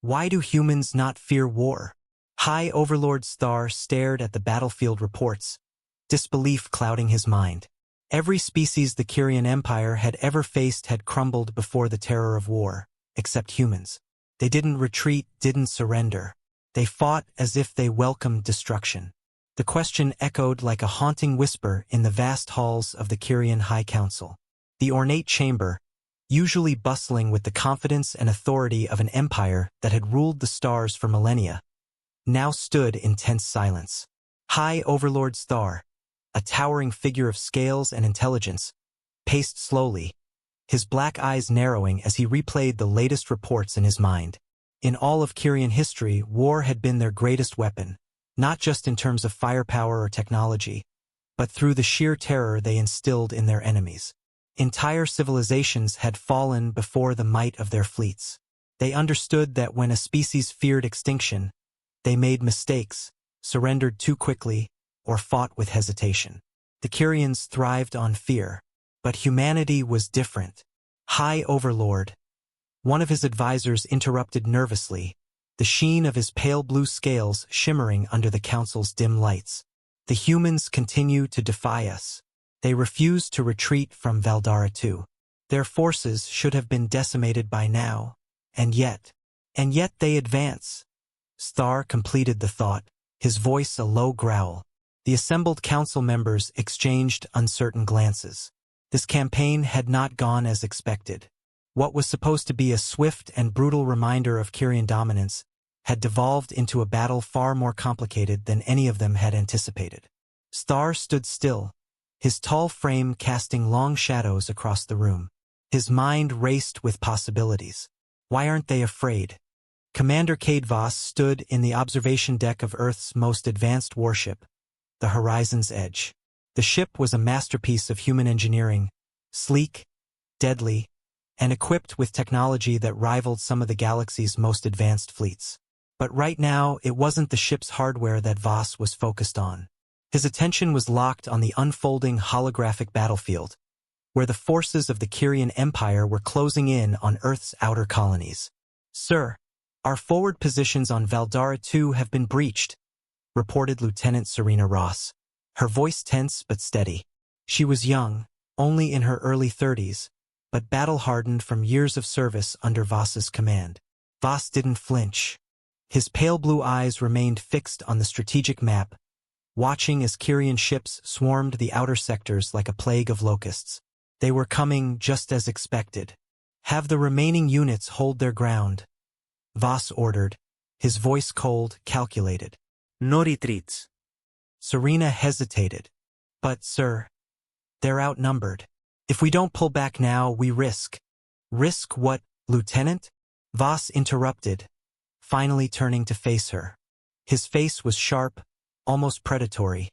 Why do humans not fear war? High Overlord Star stared at the battlefield reports, disbelief clouding his mind. Every species the Kherian Empire had ever faced had crumbled before the terror of war, except humans. They didn't retreat, didn't surrender. They fought as if they welcomed destruction. The question echoed like a haunting whisper in the vast halls of the Kherian High Council. The ornate chamber, usually bustling with the confidence and authority of an empire that had ruled the stars for millennia, now stood in tense silence. High Overlord Star, a towering figure of scales and intelligence, paced slowly, his black eyes narrowing as he replayed the latest reports in his mind. In all of Kherian history, war had been their greatest weapon, not just in terms of firepower or technology, but through the sheer terror they instilled in their enemies. Entire civilizations had fallen before the might of their fleets. They understood that when a species feared extinction, they made mistakes, surrendered too quickly, or fought with hesitation. The Kherians thrived on fear, but humanity was different. High Overlord. One of his advisors interrupted nervously, the sheen of his pale blue scales shimmering under the council's dim lights. The humans continue to defy us. They refuse to retreat from Valdara II. Their forces should have been decimated by now, and yet they advance. Star completed the thought, his voice a low growl. The assembled council members exchanged uncertain glances. This campaign had not gone as expected. What was supposed to be a swift and brutal reminder of Kherian dominance had devolved into a battle far more complicated than any of them had anticipated. Star stood still, his tall frame casting long shadows across the room. His mind raced with possibilities. Why aren't they afraid? Commander Cade Voss stood in the observation deck of Earth's most advanced warship, the Horizon's Edge. The ship was a masterpiece of human engineering, sleek, deadly, and equipped with technology that rivaled some of the galaxy's most advanced fleets. But right now, it wasn't the ship's hardware that Voss was focused on. His attention was locked on the unfolding holographic battlefield, where the forces of the Kherian Empire were closing in on Earth's outer colonies. "Sir, our forward positions on Valdara II have been breached," reported Lieutenant Serena Ross, her voice tense but steady. She was young, only in her early 30s, but battle-hardened from years of service under Voss's command. Voss didn't flinch. His pale blue eyes remained fixed on the strategic map, watching as Kherian ships swarmed the outer sectors like a plague of locusts. They were coming just as expected. "Have the remaining units hold their ground," Voss ordered, his voice cold, calculated. "No retreats." Serena hesitated. "But, sir, they're outnumbered. If we don't pull back now, we risk." "Risk what, Lieutenant?" Voss interrupted, finally turning to face her. His face was sharp, almost predatory,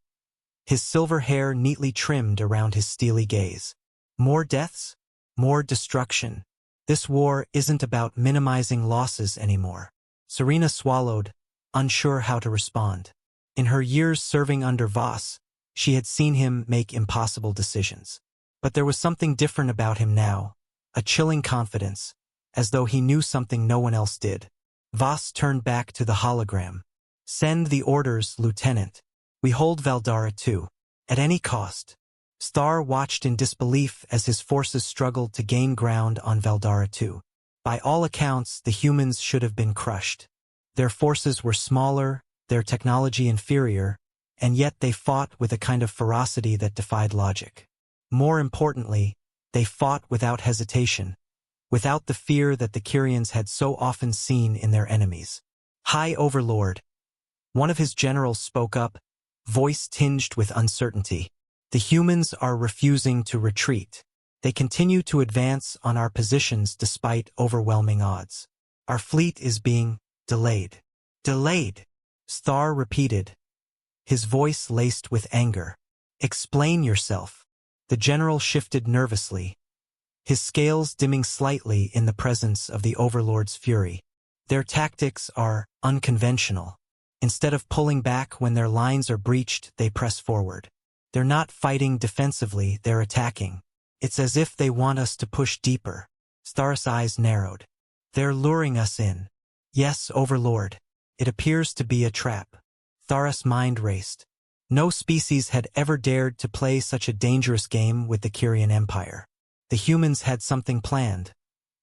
his silver hair neatly trimmed around his steely gaze. "More deaths? More destruction. This war isn't about minimizing losses anymore." Serena swallowed, unsure how to respond. In her years serving under Voss, she had seen him make impossible decisions. But there was something different about him now, a chilling confidence, as though he knew something no one else did. Voss turned back to the hologram. "Send the orders, Lieutenant. We hold Valdara II. At any cost." Star watched in disbelief as his forces struggled to gain ground on Valdara II. By all accounts, the humans should have been crushed. Their forces were smaller, their technology inferior, and yet they fought with a kind of ferocity that defied logic. More importantly, they fought without hesitation, without the fear that the Kherians had so often seen in their enemies. "High Overlord." One of his generals spoke up, voice tinged with uncertainty. "The humans are refusing to retreat. They continue to advance on our positions despite overwhelming odds. Our fleet is being delayed." "Delayed?" Star repeated, his voice laced with anger. "Explain yourself." The general shifted nervously, his scales dimming slightly in the presence of the Overlord's fury. "Their tactics are unconventional. Instead of pulling back when their lines are breached, they press forward. They're not fighting defensively, they're attacking. It's as if they want us to push deeper." Star's eyes narrowed. "They're luring us in." Yes, Overlord. It appears to be a trap. Tharas' mind raced. No species had ever dared to play such a dangerous game with the Kherian Empire. The humans had something planned.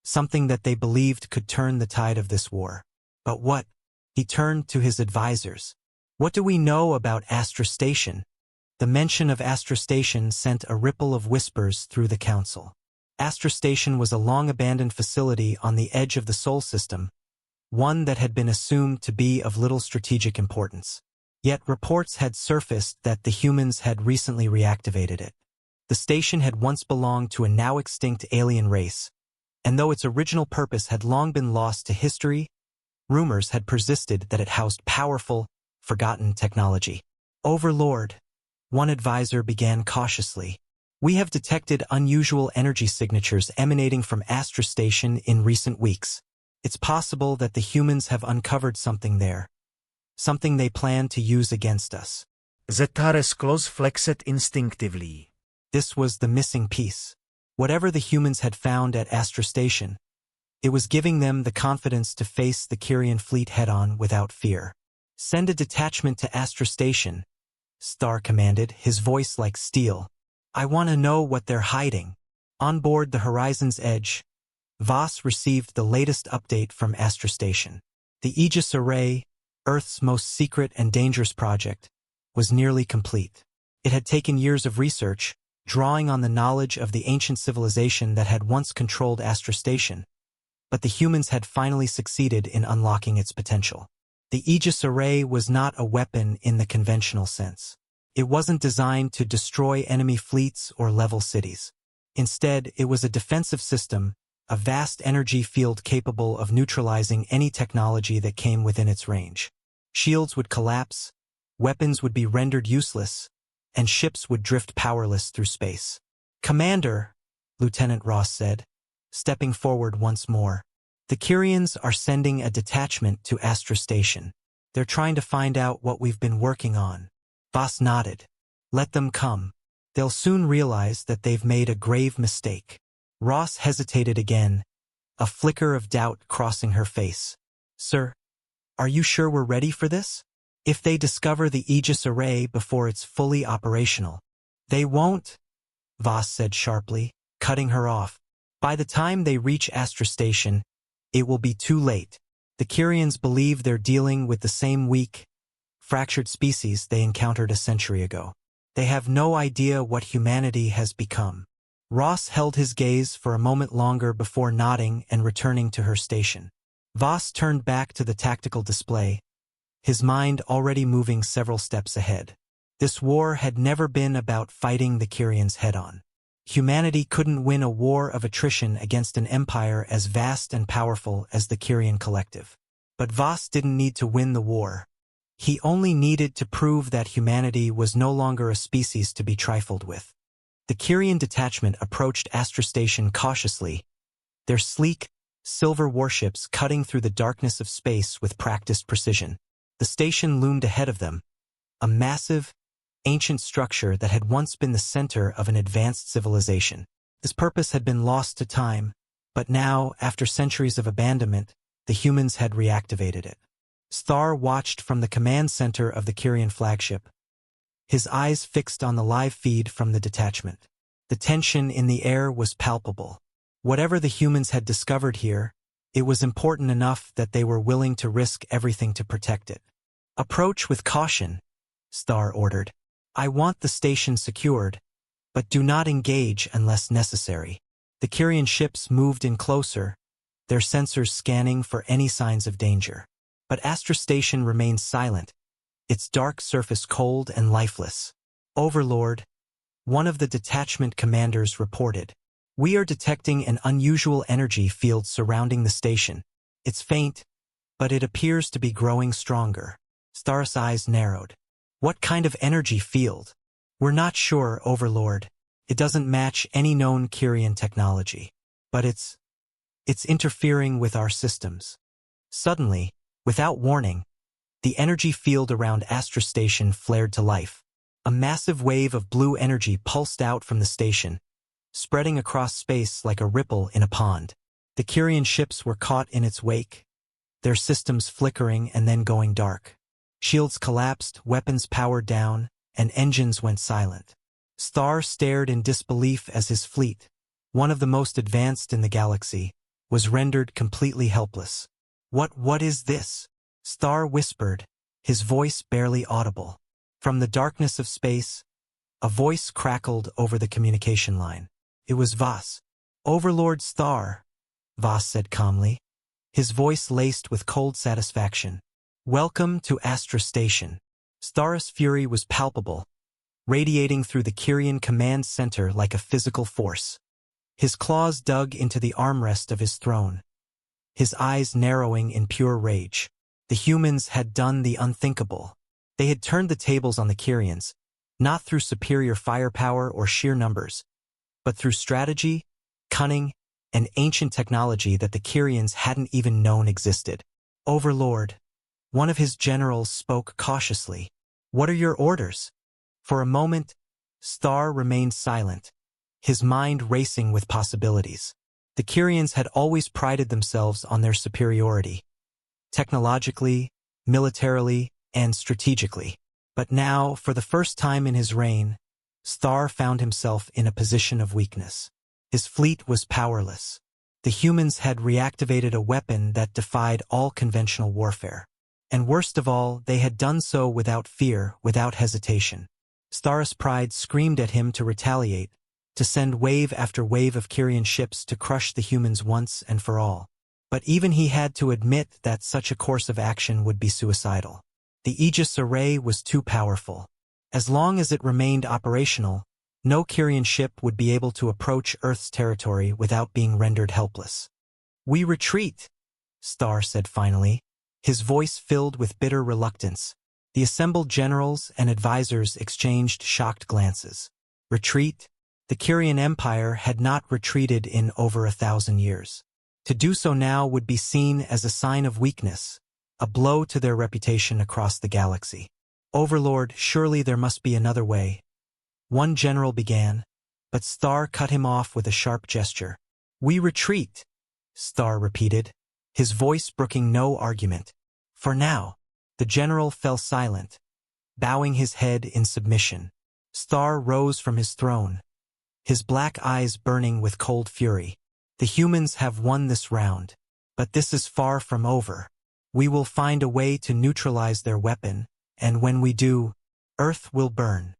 Something that they believed could turn the tide of this war. But what? He turned to his advisors. What do we know about Astra Station? The mention of Astra Station sent a ripple of whispers through the council. Astra Station was a long-abandoned facility on the edge of the Sol system, one that had been assumed to be of little strategic importance. Yet reports had surfaced that the humans had recently reactivated it. The station had once belonged to a now-extinct alien race, and though its original purpose had long been lost to history, rumors had persisted that it housed powerful, forgotten technology. Overlord, one advisor began cautiously. We have detected unusual energy signatures emanating from Astra Station in recent weeks. It's possible that the humans have uncovered something there. Something they plan to use against us. Zetare's claws flexed instinctively. This was the missing piece. Whatever the humans had found at Astra Station, it was giving them the confidence to face the Kherian fleet head-on without fear. Send a detachment to Astra Station, Star commanded, his voice like steel. I want to know what they're hiding. On board the Horizon's Edge, Voss received the latest update from Astra Station. The Aegis Array, Earth's most secret and dangerous project, was nearly complete. It had taken years of research, drawing on the knowledge of the ancient civilization that had once controlled Astra Station, but the humans had finally succeeded in unlocking its potential. The Aegis Array was not a weapon in the conventional sense. It wasn't designed to destroy enemy fleets or level cities. Instead, it was a defensive system, a vast energy field capable of neutralizing any technology that came within its range. Shields would collapse, weapons would be rendered useless, and ships would drift powerless through space. Commander, Lieutenant Ross said, stepping forward once more. The Kherians are sending a detachment to Astra Station. They're trying to find out what we've been working on. Voss nodded. Let them come. They'll soon realize that they've made a grave mistake. Ross hesitated again, a flicker of doubt crossing her face. Sir, are you sure we're ready for this? If they discover the Aegis Array before it's fully operational. They won't, Voss said sharply, cutting her off. By the time they reach Astra Station, it will be too late. The Kherians believe they're dealing with the same weak, fractured species they encountered a century ago. They have no idea what humanity has become. Ross held his gaze for a moment longer before nodding and returning to her station. Voss turned back to the tactical display, his mind already moving several steps ahead. This war had never been about fighting the Kherians head-on. Humanity couldn't win a war of attrition against an empire as vast and powerful as the Kherian collective. But Voss didn't need to win the war. He only needed to prove that humanity was no longer a species to be trifled with. The Kherian detachment approached Astra Station cautiously, their sleek, silver warships cutting through the darkness of space with practiced precision. The station loomed ahead of them, a massive, ancient structure that had once been the center of an advanced civilization. Its purpose had been lost to time, but now, after centuries of abandonment, the humans had reactivated it. Star watched from the command center of the Kherian flagship, his eyes fixed on the live feed from the detachment. The tension in the air was palpable. Whatever the humans had discovered here, it was important enough that they were willing to risk everything to protect it. Approach with caution, Star ordered. I want the station secured, but do not engage unless necessary. The Kherian ships moved in closer, their sensors scanning for any signs of danger. But Astra Station remained silent, its dark surface cold and lifeless. Overlord, one of the detachment commanders reported. We are detecting an unusual energy field surrounding the station. It's faint, but it appears to be growing stronger. Star's eyes narrowed. What kind of energy field? We're not sure, Overlord. It doesn't match any known Kherian technology. But it's interfering with our systems. Suddenly, without warning, the energy field around Astra Station flared to life. A massive wave of blue energy pulsed out from the station, spreading across space like a ripple in a pond. The Kherian ships were caught in its wake, their systems flickering and then going dark. Shields collapsed, weapons powered down, and engines went silent. Star stared in disbelief as his fleet, one of the most advanced in the galaxy, was rendered completely helpless. What is this?" Star whispered, his voice barely audible. From the darkness of space, a voice crackled over the communication line. It was Voss. "Overlord Star," Voss said calmly, his voice laced with cold satisfaction. "Welcome to Astra Station." Star's fury was palpable, radiating through the Kherian command center like a physical force. His claws dug into the armrest of his throne, his eyes narrowing in pure rage. The humans had done the unthinkable. They had turned the tables on the Kherians, not through superior firepower or sheer numbers, but through strategy, cunning, and ancient technology that the Kherians hadn't even known existed. "Overlord," one of his generals spoke cautiously. "What are your orders?" For a moment, Star remained silent, his mind racing with possibilities. The Kherians had always prided themselves on their superiority, technologically, militarily, and strategically. But now, for the first time in his reign, Star found himself in a position of weakness. His fleet was powerless. The humans had reactivated a weapon that defied all conventional warfare. And worst of all, they had done so without fear, without hesitation. Star's pride screamed at him to retaliate, to send wave after wave of Kherian ships to crush the humans once and for all. But even he had to admit that such a course of action would be suicidal. The Aegis array was too powerful. As long as it remained operational, no Kherian ship would be able to approach Earth's territory without being rendered helpless. "We retreat," Star said finally, his voice filled with bitter reluctance. The assembled generals and advisors exchanged shocked glances. Retreat? The Kherian Empire had not retreated in over 1,000 years. To do so now would be seen as a sign of weakness, a blow to their reputation across the galaxy. "Overlord, surely there must be another way," one general began, but Star cut him off with a sharp gesture. "We retreat," Star repeated, his voice brooking no argument. "For now." The general fell silent, bowing his head in submission. Star rose from his throne, his black eyes burning with cold fury. "The humans have won this round, but this is far from over. We will find a way to neutralize their weapon, and when we do, Earth will burn."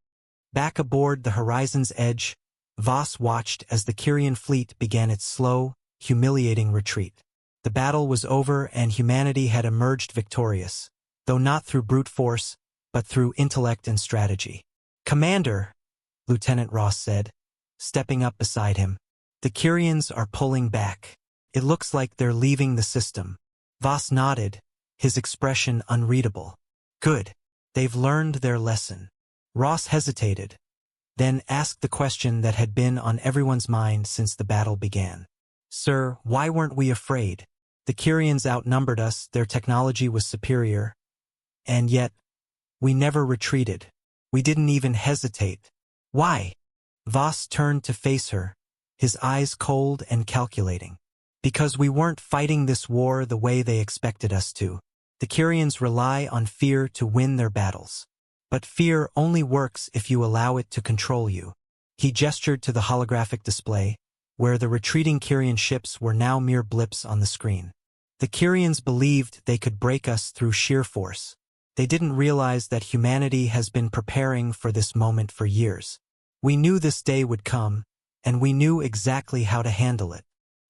Back aboard the horizon's edge, Voss watched as the Kherian fleet began its slow, humiliating retreat. The battle was over and humanity had emerged victorious, though not through brute force, but through intellect and strategy. "Commander," Lieutenant Ross said, stepping up beside him, "the Kherians are pulling back. It looks like they're leaving the system." Voss nodded, his expression unreadable. "Good. They've learned their lesson." Ross hesitated, then asked the question that had been on everyone's mind since the battle began. "Sir, why weren't we afraid? The Kherians outnumbered us, their technology was superior, and yet, we never retreated. We didn't even hesitate. Why?" Voss turned to face her, his eyes cold and calculating. "Because we weren't fighting this war the way they expected us to. The Kherians rely on fear to win their battles. But fear only works if you allow it to control you." He gestured to the holographic display, where the retreating Kherian ships were now mere blips on the screen. "The Kherians believed they could break us through sheer force. They didn't realize that humanity has been preparing for this moment for years. We knew this day would come, and we knew exactly how to handle it."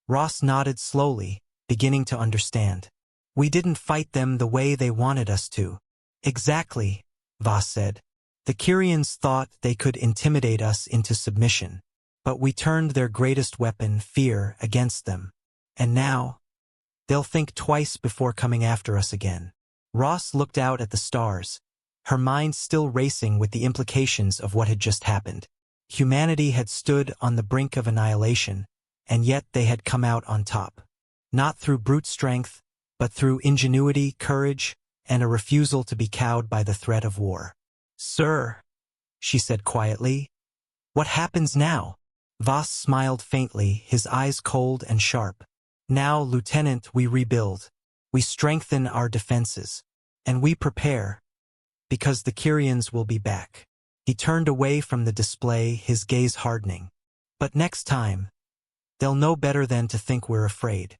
Ross nodded slowly, beginning to understand. "We didn't fight them the way they wanted us to." "Exactly," Voss said. "The Kherians thought they could intimidate us into submission, but we turned their greatest weapon, fear, against them. And now, they'll think twice before coming after us again." Ross looked out at the stars, her mind still racing with the implications of what had just happened. Humanity had stood on the brink of annihilation, and yet they had come out on top. Not through brute strength, but through ingenuity, courage, and a refusal to be cowed by the threat of war. "Sir," she said quietly, "what happens now?" Voss smiled faintly, his eyes cold and sharp. "Now, Lieutenant, we rebuild. We strengthen our defenses. And we prepare, because the Kherians will be back. He turned away from the display, his gaze hardening. But next time, they'll know better than to think we're afraid.